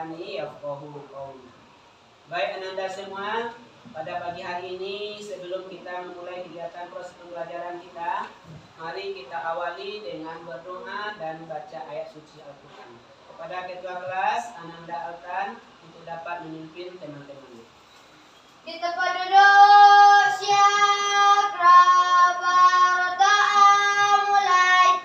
lisani yafqahu qawli. Baik Ananda semua, pada pagi hari ini sebelum kita memulai kegiatan proses pembelajaran kita, mari kita awali dengan berdoa dan baca ayat suci Al-Quran. Kepada ketua kelas Ananda Altan untuk dapat memimpin teman-temannya. Kita penduduk Syakrabarta mulai.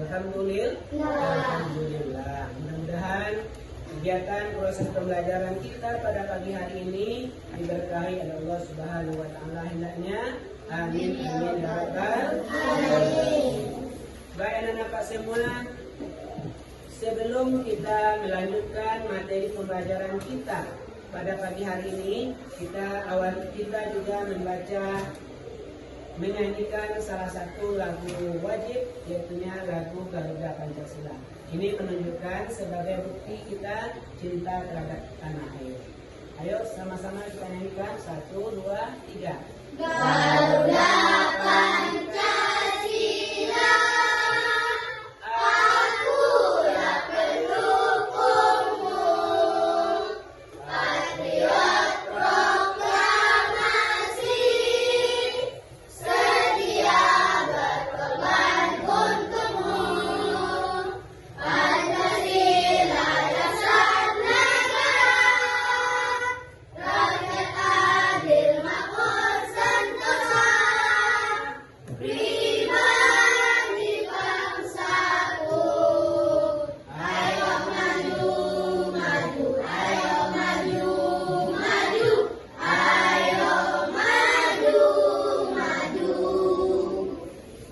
Alhamdulillah. Mudah-mudahan kegiatan proses pembelajaran kita pada pagi hari ini diberkahi oleh Allah Subhanahu wa taala hendaknya. Amin amin ya rabbal alamin. Baik anak-anak Pak semua, sebelum kita melanjutkan materi pembelajaran kita pada pagi hari ini, kita juga menyanyikan salah satu lagu wajib, yaitu lagu Garuda Pancasila. Ini menunjukkan sebagai bukti kita cinta terhadap tanah air. Ayo sama-sama kita nyanyikan 1, 2, 3. Garuda Pancasila, aku pendukungmu. Patriot proklamasi, sedia berkorban untukmu. Pancasila dasar negara, rakyat adil makmur sentosa, pribadi bangsaku. Ayo maju, maju, ayo maju, maju, ayo maju, maju.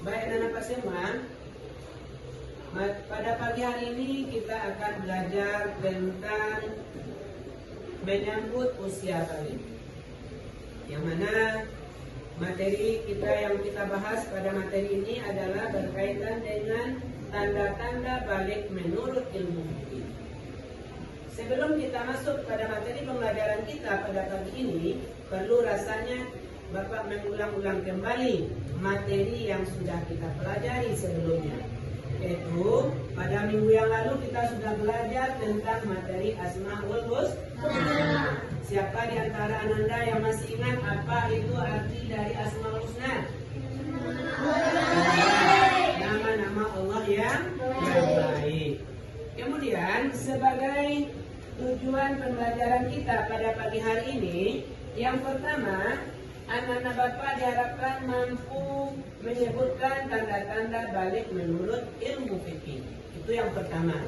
Baik anak-anak Pak semua, pada pagi hari ini kita akan belajar tentang menyambut usia kawin. Yang mana materi kita yang kita bahas pada materi ini adalah berkaitan dengan tanda-tanda balik menurut ilmu fikih. Sebelum kita masuk pada materi pembelajaran kita pada pagi ini, perlu rasanya Bapak mengulang-ulang kembali materi yang sudah kita pelajari sebelumnya. Yaitu pada minggu yang lalu kita sudah belajar tentang materi Asmaul Husna. Siapa di antara Ananda yang masih ingat apa itu arti dari Asmaul Husna? Nama-nama Allah yang baik. Kemudian sebagai tujuan pembelajaran kita pada pagi hari ini, yang pertama, anak-anak Bapak diharapkan mampu menyebutkan tanda-tanda balik menurut ilmu fikih. Itu yang pertama.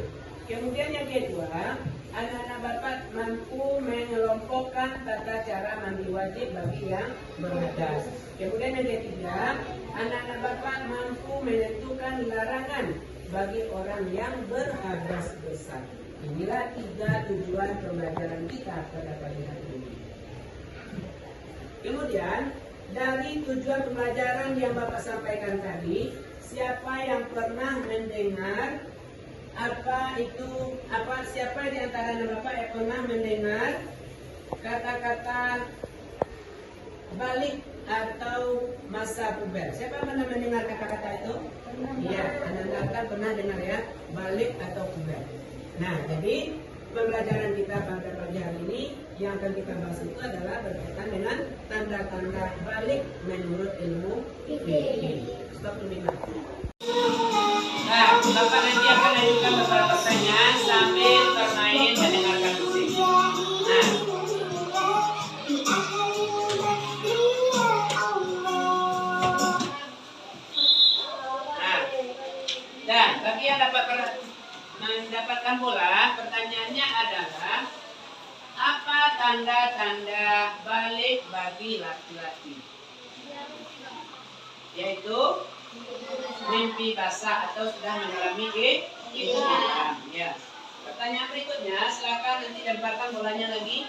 Kemudian yang kedua, anak-anak Bapak mampu mengelompokkan tata cara mandi wajib bagi yang berhadas. Kemudian yang ketiga, anak-anak Bapak mampu menentukan larangan bagi orang yang berhadas besar. Inilah 3 tujuan pembelajaran kita pada pagi hari ini. Kemudian dari tujuan pembelajaran yang Bapak sampaikan tadi, siapa yang pernah mendengar siapa di antara anak Bapak yang pernah mendengar kata-kata balik atau masa puber? Siapa pernah mendengar kata-kata itu? Iya, anak-anak pernah dengar ya, balik atau puber. Nah, jadi pembelajaran kita pada pagi hari ini yang akan kita bahas itu adalah berkaitan dengan tanda-tanda balik menurut ilmu fikih. Stop dulu. Nah, Bapak nanti akan ajukan beberapa pertanyaan sambil bermain mendengarkan musik. Dan bagi yang dapat mendapatkan bola, pertanyaannya adalah apa tanda-tanda balik bagi laki-laki? Yaitu mimpi basah atau sudah mengalami kehidupan. Ya. Pertanyaan berikutnya, silakan nanti lemparkan bolanya lagi.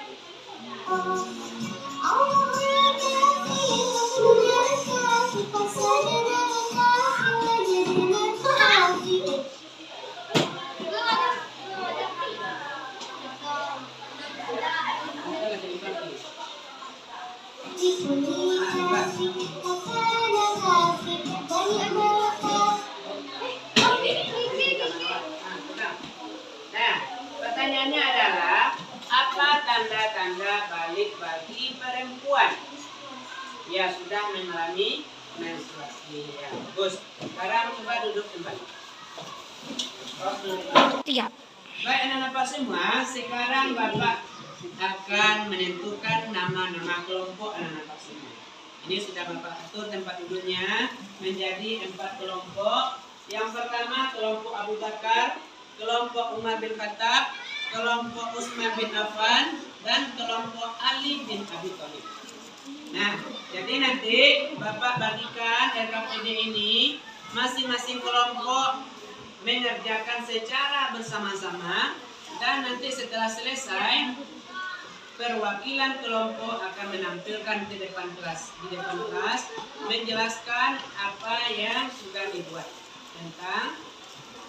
Nah, pertanyaannya adalah apa tanda-tanda balik bagi perempuan yang sudah mengalami menstruasi? Ya, bagus. Sekarang coba duduk kembali. Siap. Baik anak-anak Bapak semua, sekarang Bapak akan menentukan nama-nama kelompok anak-anak Bapak semua. Ini sudah Bapak atur tempat duduknya menjadi 4 kelompok. Yang pertama kelompok Abu Bakar, kelompok Umar bin Khattab, kelompok Utsman bin Affan, dan kelompok Ali bin Abi Thalib. Nah, jadi nanti Bapak bagikan RKPD ini masing-masing kelompok mengerjakan secara bersama-sama, dan nanti setelah selesai perwakilan kelompok akan menampilkan di depan kelas menjelaskan apa yang sudah dibuat tentang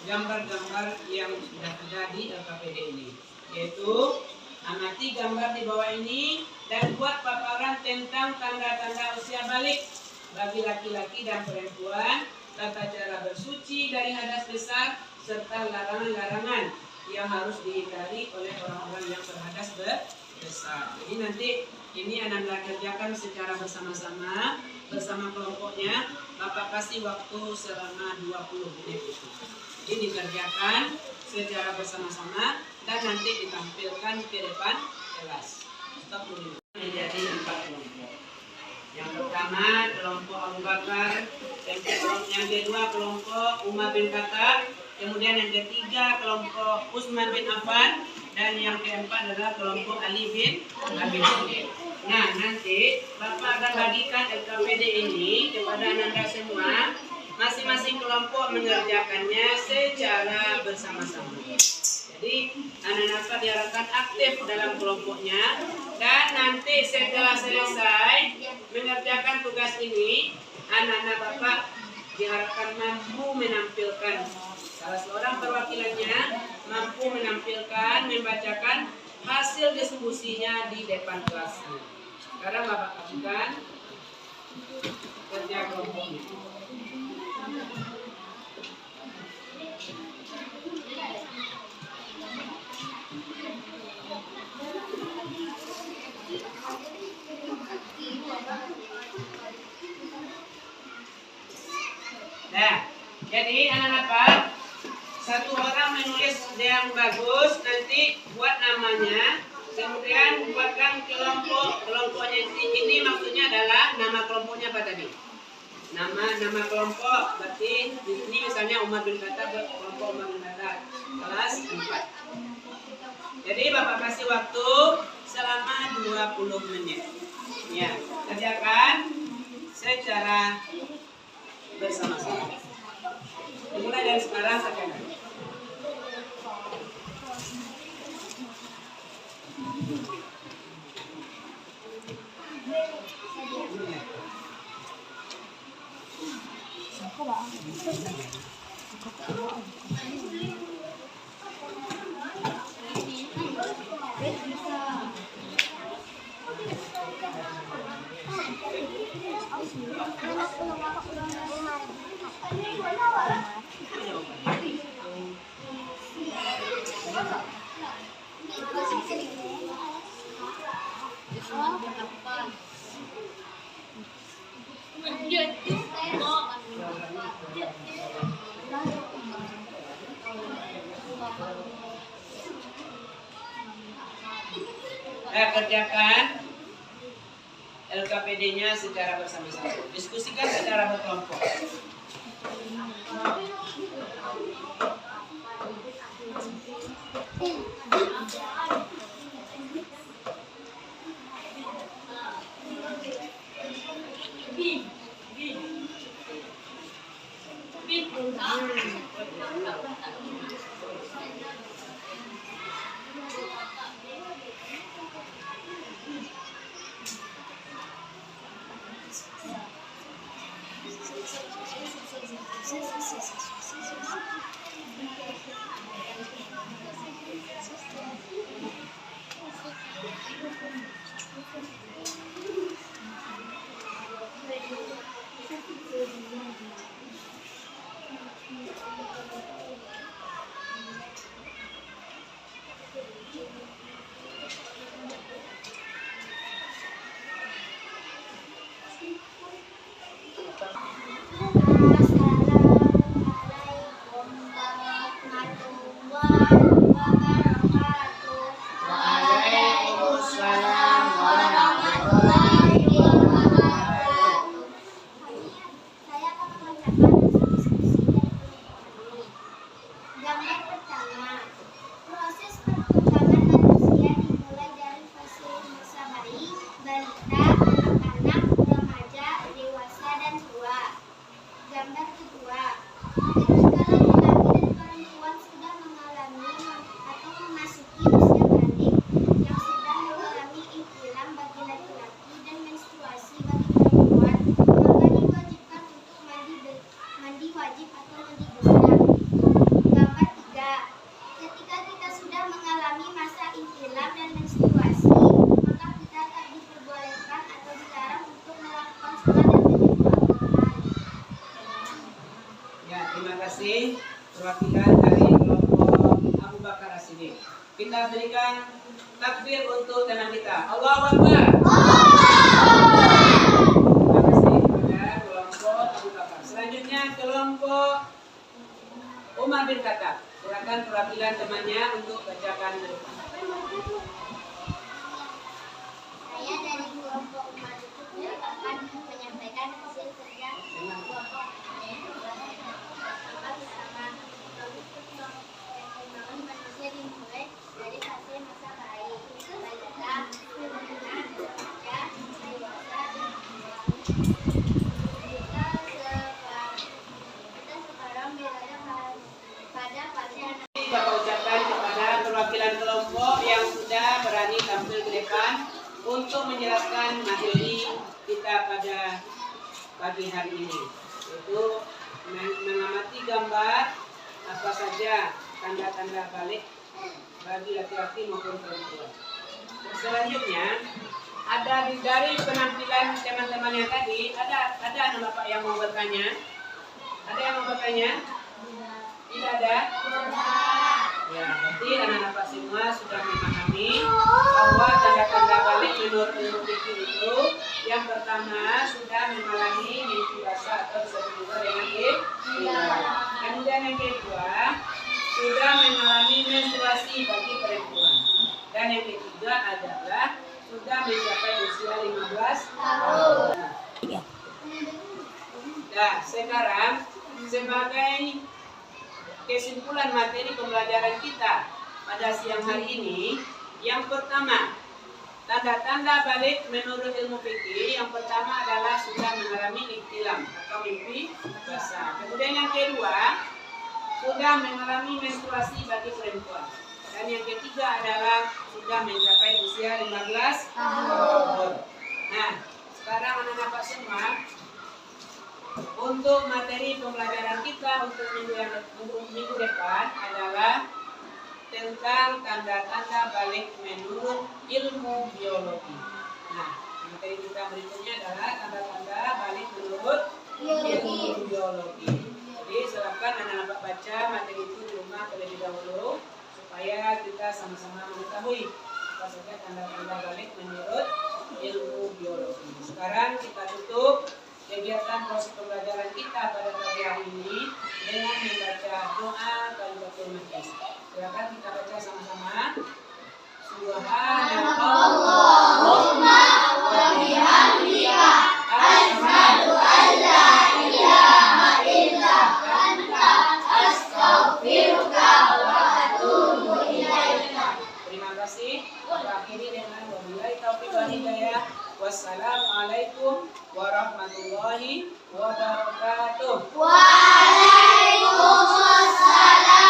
gambar-gambar yang sudah ada di LKPD ini, yaitu amati gambar di bawah ini dan buat paparan tentang tanda-tanda usia balik bagi laki-laki dan perempuan, tata cara bersuci dari hadas besar, serta larangan-larangan yang harus dihindari oleh orang-orang yang berhadas besar. Jadi nanti ini anak-anak kerjakan secara bersama-sama bersama kelompoknya. Bapak kasih waktu selama 20 menit itu. Ini dikerjakan secara bersama-sama dan nanti ditampilkan ke depan kelas. Stop dulu. Menjadi 4 kelompok. Yang pertama kelompok Abu Bakar, yang kedua kelompok Umar bin Khattab, kemudian yang ketiga kelompok Utsman bin Affan, dan yang keempat adalah kelompok Ali bin Abi Thalib. Nah, nanti Bapak akan bagikan LKPD ini kepada anak-anak semua. Masing-masing kelompok mengerjakannya secara bersama-sama. Jadi anak-anak diharapkan aktif dalam kelompoknya, dan nanti setelah selesai mengerjakan tugas ini, anak-anak Bapak diharapkan mampu menampilkan, salah seorang perwakilannya mampu menampilkan, membacakan hasil diskusinya di depan kelasnya. Sekarang Bapak lakukan kerja kelompoknya. Nah, jadi anak-anak, satu orang menulis yang bagus, nanti buat namanya, kemudian buatkan kelompoknya ini maksudnya adalah nama kelompoknya apa tadi? Nama kelompok berarti di sini misalnya Umar bin Khattab, kelompok Umar bin Khattab kelas 4. Jadi Bapak kasih waktu selama 20 menit. Ya, kerjakan secara bersama-sama. Dimulai dari sekarang sampai nanti. Kerjakan LKPD-nya secara bersama-sama. Diskusikan secara berkelompok. Waalaikumsalam warahmatullahi wabarakatuh. Saya akan mengucapkan diskusi dari gambar pertama. Proses perkembangan manusia dimulai dari fase masa bayi, balita, anak-anak, remaja, dewasa, dan tua. Gambar kedua. Ketika laki-laki dan perempuan sudah mengalami atau memasuki usia balik, yang sedang mengalami ihtilam bagi laki-laki dan menstruasi bagi perempuan, maka diwajibkan untuk mandi wajib atau mandi besar. Gambar 3. Ketika kita sudah mengalami masa ihtilam dan menstruasi, maka kita tak diperbolehkan atau dilarang untuk melakukan sholat dan menyebut Al-Quran. Ya, terima kasih perwakilan dari kelompok Abu Bakar As-Siddiq. Kita berikan takbir untuk teman kita. Allahu Akbar. Terima kasih kepada kelompok Abu Bakar. Selanjutnya kelompok Umar bin Khattab. Silakan perwakilan temannya untuk bacakan. Saya dari kelompok Umar itu akan menyampaikan hasil kerja kelompok bersama perkembangan manusia dimulai dari fase masa bayi, balita, anak, remaja, dewasa, dan kita sekarang berada pada fase anak. Bapak ucapkan kepada perwakilan kelompok yang sudah berani tampil ke depan untuk menjelaskan materi kita pada pagi hari ini, yaitu mengamati gambar apa saja tanda-tanda balik bagi laki-laki maupun perempuan. Selanjutnya ada dari penampilan teman-teman yang tadi ada anak bapak yang mau bertanya? Ada yang mau bertanya? Tidak ada? Ya, berarti anak-anak Pak semua sudah memahami bahwa tanda-tanda balik menurut ilmu fikih itu yang pertama sudah mengalami mimpi basah atau disebut juga dengan ihtilam. Kemudian yang kedua sudah mengalami menstruasi bagi perempuan. Dan yang ketiga adalah sudah mencapai usia 15 tahun. sekarang sebagai kesimpulan materi pembelajaran kita pada siang hari ini, yang pertama, tanda-tanda balik menurut ilmu fikih. Yang pertama adalah sudah mengalami iktilam atau mimpi basah. Kemudian yang kedua, sudah mengalami menstruasi bagi perempuan. Dan yang ketiga adalah sudah mencapai usia 15 tahun. Nah, sekarang anak-anak semua, untuk materi pembelajaran kita untuk minggu depan adalah tentang tanda-tanda balik menurut ilmu biologi. Nah, materi kita berikutnya adalah tanda-tanda balik menurut ilmu biologi. Jadi silakan anak-anak baca materi itu di rumah terlebih dahulu supaya kita sama-sama mengetahui apa saja tanda-tanda balik menurut ilmu biologi. Sekarang kita tutup kegiatan proses pembelajaran kita pada pagi hari ini dengan membaca doa kalimatul majlis. Silakan kita baca sama-sama. Subhanallahumma wa bihamdika asyhadu an la ilaha illa anta astaghfiruka wa atubu ilaika. Terima kasih. Akhiri dengan wabillahi taufiq wal hidayah. Wassalamualaikum warahmatullahi wabarakatuh. Waalaikumsalam.